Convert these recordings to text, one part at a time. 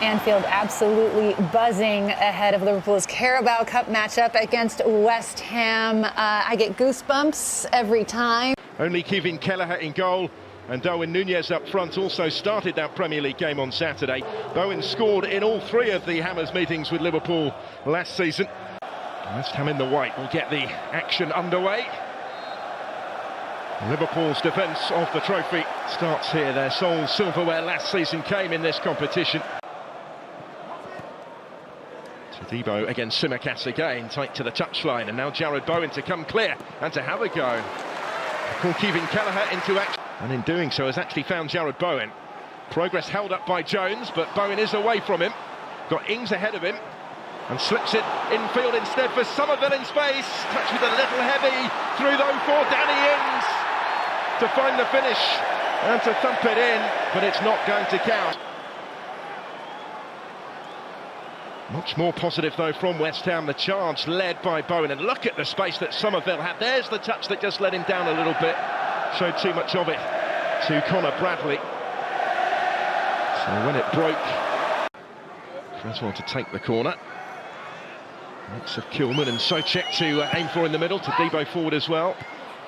Anfield absolutely buzzing ahead of Liverpool's Carabao Cup matchup against West Ham. I get goosebumps every time. Only Kevin Kelleher in goal, and Darwin Núñez up front also started that Premier League game on Saturday. Bowen scored in all three of the Hammers meetings with Liverpool last season. West Ham in the white will get the action underway. Liverpool's defence of the trophy starts here. Their sole silverware last season came in this competition. Todibo against Tsimikas again, tight to the touchline, and now Jarrod Bowen to come clear and to have a go. Call Kevin Kelleher into action, and in doing so has actually found Jarrod Bowen. Progress held up by Jones, but Bowen is away from him. Got Ings ahead of him, and slips it infield instead for Somerville in space. Touch with a little heavy, through though for Danny Ings to find the finish and to thump it in, but it's not going to count. Much more positive though from West Ham, the charge led by Bowen, and look at the space that Somerville had. There's the touch that just let him down a little bit, showed too much of it to Connor Bradley. So when it broke, Creswell to take the corner. Mix of Kilman and Souček to aim for in the middle, Todibo forward as well.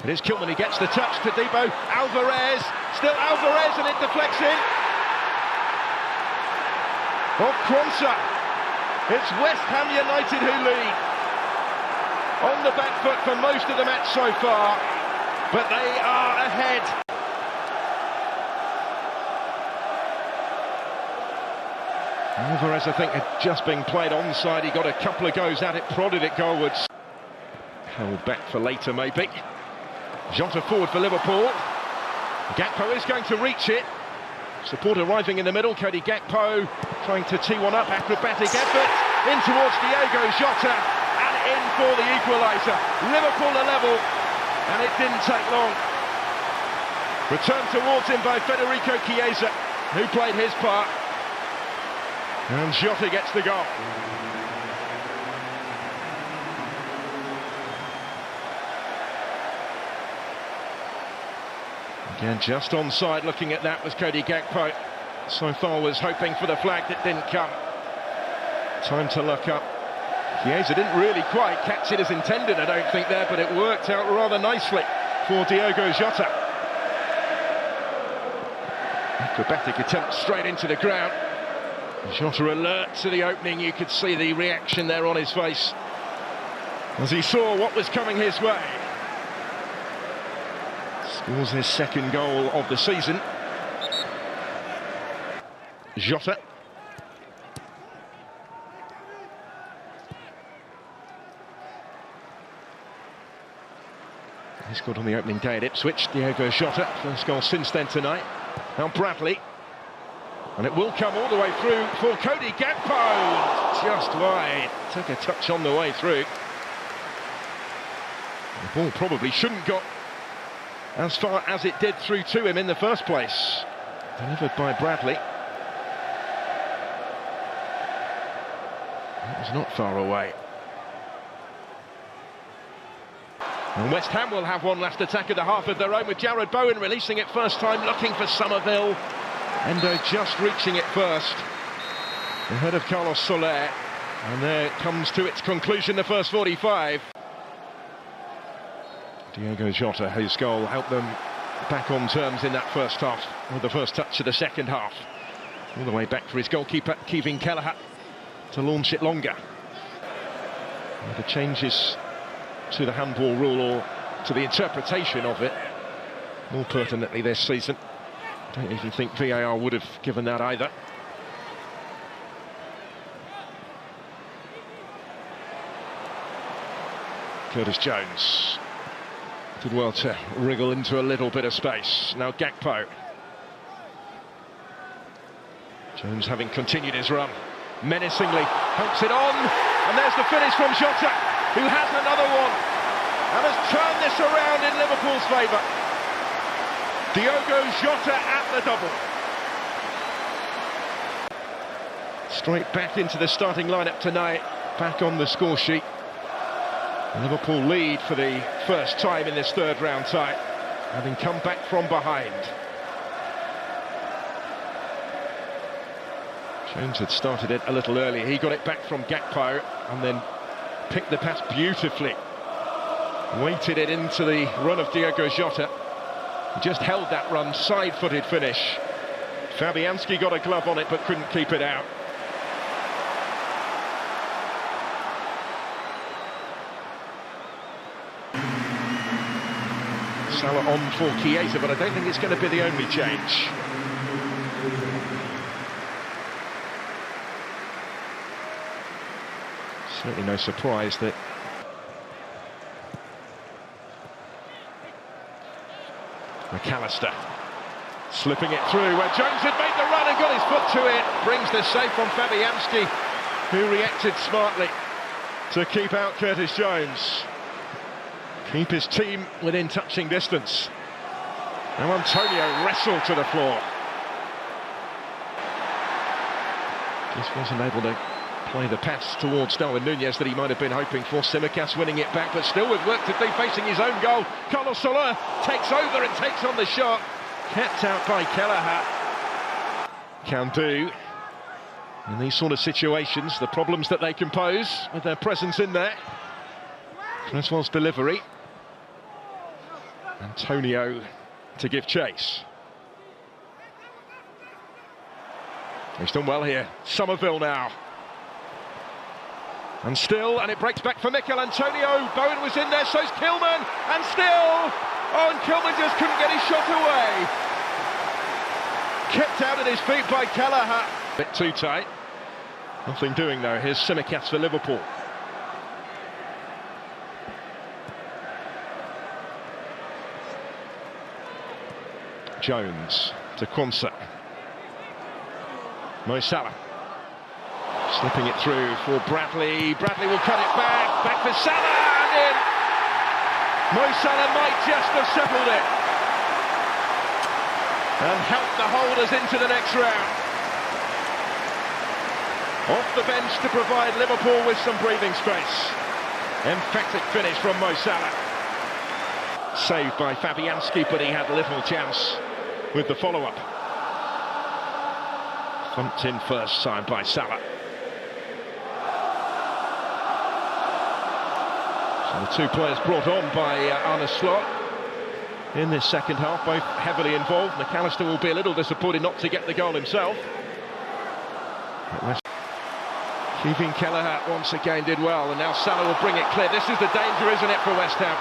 It is Kilman who gets the touch, Todibo, Alvarez, still Alvarez, and it deflects in. Off Kronsa. It's West Ham United who lead. On the back foot for most of the match so far, but they are ahead. Alvarez, I think, had just been played onside. He got a couple of goes at it, prodded it goalwards. Held back for later, maybe. Jota forward for Liverpool. Gakpo is going to reach it. Support arriving in the middle, Cody Gakpo trying to tee one up, acrobatic effort, in towards Diogo Jota, and in for the equaliser. Liverpool are level, and it didn't take long. Returned towards him by Federico Chiesa, who played his part, and Jota gets the goal. Again, just onside, looking at that was Cody Gakpo. So far was hoping for the flag that didn't come. Time to look up. Chiesa didn't really quite catch it as intended, I don't think there, but it worked out rather nicely for Diogo Jota. Acrobatic attempt straight into the ground. Jota alert to the opening, you could see the reaction there on his face as he saw what was coming his way. Scores his second goal of the season. Jota. He scored on the opening day at Ipswich. Diogo Jota, first goal since then tonight. Now Bradley. And it will come all the way through for Cody Gakpo. Just wide. Took a touch on the way through. The ball probably shouldn't got as far as it did through to him in the first place. Delivered by Bradley. That was not far away. And West Ham will have one last attack at the half of their own, with Jarrod Bowen releasing it first time, looking for Somerville. Endo just reaching it first, ahead of Carlos Soler. And there it comes to its conclusion, the first 45. Diogo Jota, his goal helped them back on terms in that first half, with the first touch of the second half. All the way back for his goalkeeper, Kevin Kelleher, to launch it longer. And the changes to the handball rule, or to the interpretation of it, more pertinently this season. Don't even think VAR would have given that either. Curtis Jones did well to wriggle into a little bit of space. Now Gakpo. Jones, having continued his run, menacingly pokes it on, and there's the finish from Jota, who has another one and has turned this around in Liverpool's favour. Diogo Jota at the double. Straight back into the starting lineup tonight, back on the score sheet. Liverpool lead for the first time in this third round tie, having come back from behind. Jones had started it a little early. He got it back from Gakpo and then picked the pass beautifully. Weighted it into the run of Diogo Jota. He just held that run, side-footed finish. Fabianski got a glove on it but couldn't keep it out. Salah on for Chiesa, but I don't think it's going to be the only change. Certainly no surprise that McAllister slipping it through where Jones had made the run and got his foot to it. Brings the save from Fabianski, who reacted smartly to keep out Curtis Jones. Keep his team within touching distance. Now Antonio wrestled to the floor. Just wasn't able to play the pass towards Darwin Núñez that he might have been hoping for. Simicast winning it back, but still with work to do facing his own goal. Carlos Soler takes over and takes on the shot. Kept out by Kelleher. Can do. In these sort of situations, the problems that they can pose with their presence in there. Cresswell's delivery. Antonio to give chase. He's done well here. Somerville now. And still, and it breaks back for Mikel Antonio. Bowen was in there, so's Kilman, and still, oh, and Kilman just couldn't get his shot away. Kept out at his feet by Kelleher. Bit too tight. Nothing doing though. Here's Simicast for Liverpool. Jones to Quansah. Mo Salah. Slipping it through for Bradley. Bradley will cut it back. Back for Salah and in. Mo Salah might just have settled it. And helped the holders into the next round. Off the bench to provide Liverpool with some breathing space. Emphatic finish from Mo Salah. Saved by Fabianski, but he had little chance with the follow-up. Thumped in first time by Salah. So the two players brought on by Arne Slot in this second half, both heavily involved. McAllister will be a little disappointed not to get the goal himself. Keeping Kelleher once again did well, and now Salah will bring it clear. This is the danger, isn't it, for West Ham?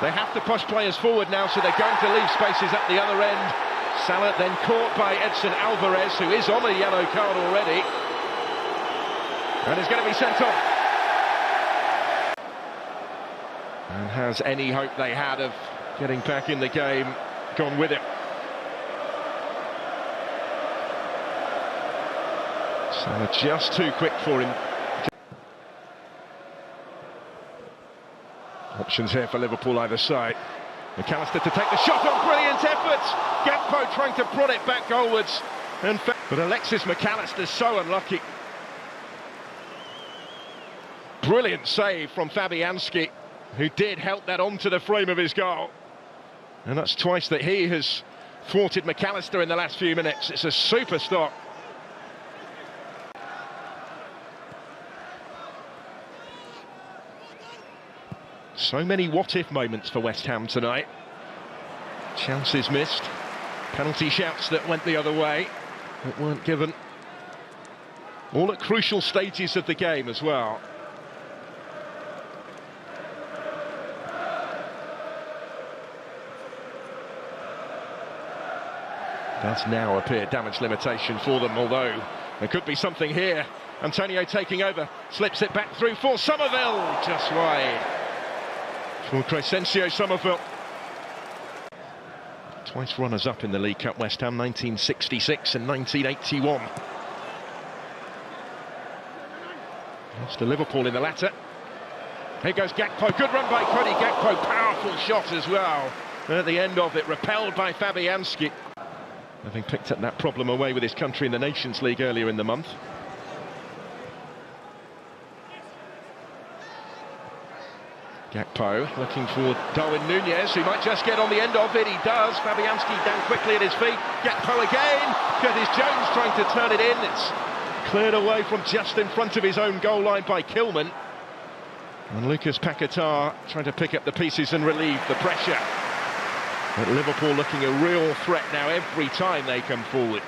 They have to push players forward now, so they're going to leave spaces at the other end. Salah then caught by Edson Alvarez, who is on a yellow card already, and is going to be sent off. And has any hope they had of getting back in the game gone with it? Salah just too quick for him. Options here for Liverpool either side. McAllister to take the shot on brilliant effort. Gakpo trying to prod it back goalwards. But Alexis McAllister's so unlucky. Brilliant save from Fabianski, who did help that onto the frame of his goal. And that's twice that he has thwarted McAllister in the last few minutes. It's a super stop. So many what-if moments for West Ham tonight. Chances missed. Penalty shouts that went the other way, that weren't given. All at crucial stages of the game as well. Does now appear damage limitation for them, although there could be something here. Antonio taking over, slips it back through for Somerville, just wide. For Crescencio Somerville. Twice runners-up in the League Cup, West Ham, 1966 and 1981. Lost to Liverpool in the latter. Here goes Gakpo, good run by Cody Gakpo, powerful shot as well. And at the end of it, repelled by Fabianski, having picked up that problem away with his country in the Nations League earlier in the month. Gakpo looking for Darwin Núñez, who might just get on the end of it. He does. Fabianski down quickly at his feet. Gakpo again. Curtis Jones trying to turn it in. It's Cleared away from just in front of his own goal line by Kilman. And Lucas Paquetá trying to pick up the pieces and relieve the pressure. But Liverpool looking a real threat now every time they come forward.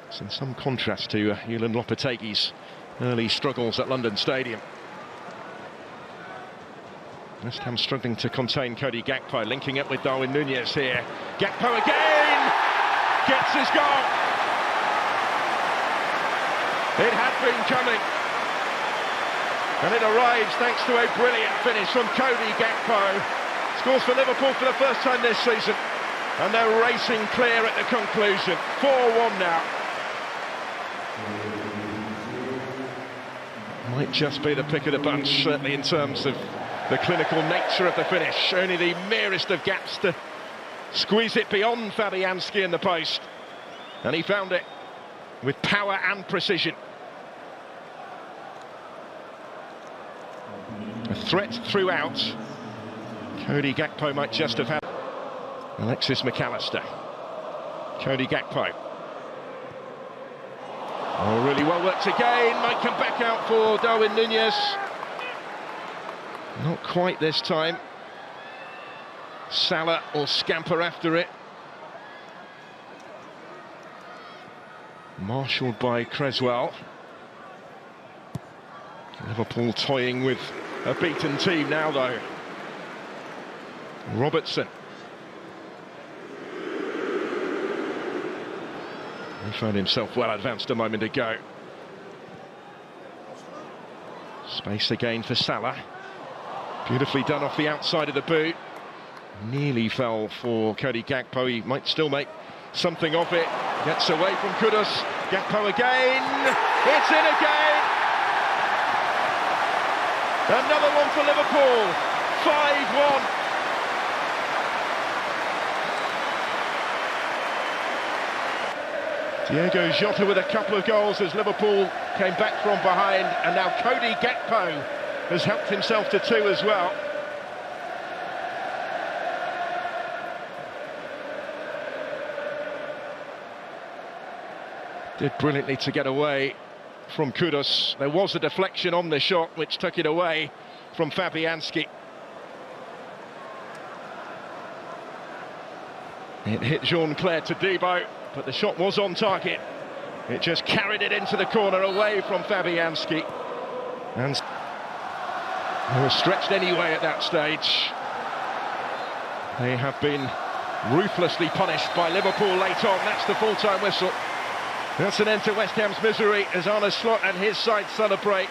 It's in some contrast to Julian Lopetegui's early struggles at London Stadium. West Ham struggling to contain Cody Gakpo, linking up with Darwin Núñez here. Gakpo again! Gets his goal! It had been coming. And it arrives thanks to a brilliant finish from Cody Gakpo. Scores for Liverpool for the first time this season. And they're racing clear at the conclusion. 4-1 now. Might just be the pick of the bunch, certainly in terms of the clinical nature of the finish. Only the merest of gaps to squeeze it beyond Fabianski in the post. And he found it with power and precision. A threat throughout. Cody Gakpo might just have had. Alexis McAllister. Cody Gakpo. Oh, really well worked again. Might come back out for Darwin Núñez. Not quite this time. Salah will scamper after it. Marshalled by Creswell. Liverpool toying with a beaten team now, though. Robertson. He found himself well advanced a moment ago. Space again for Salah. Beautifully done off the outside of the boot. Nearly fell for Cody Gakpo. He might still make something of it. Gets away from Kudus. Gakpo again. It's in again. Another one for Liverpool. 5-1. Diego Jota with a couple of goals as Liverpool came back from behind, and now Cody Gakpo has helped himself to 2 as well. Did brilliantly to get away from Kudus. There was a deflection on the shot which took it away from Fabianski. It hit Jean-Claire Todibo, but the shot was on target. It just carried it into the corner away from Fabianski. And they were stretched anyway at that stage. They have been ruthlessly punished by Liverpool late on. That's the full-time whistle. That's an end to West Ham's misery as Arne Slot and his side celebrate.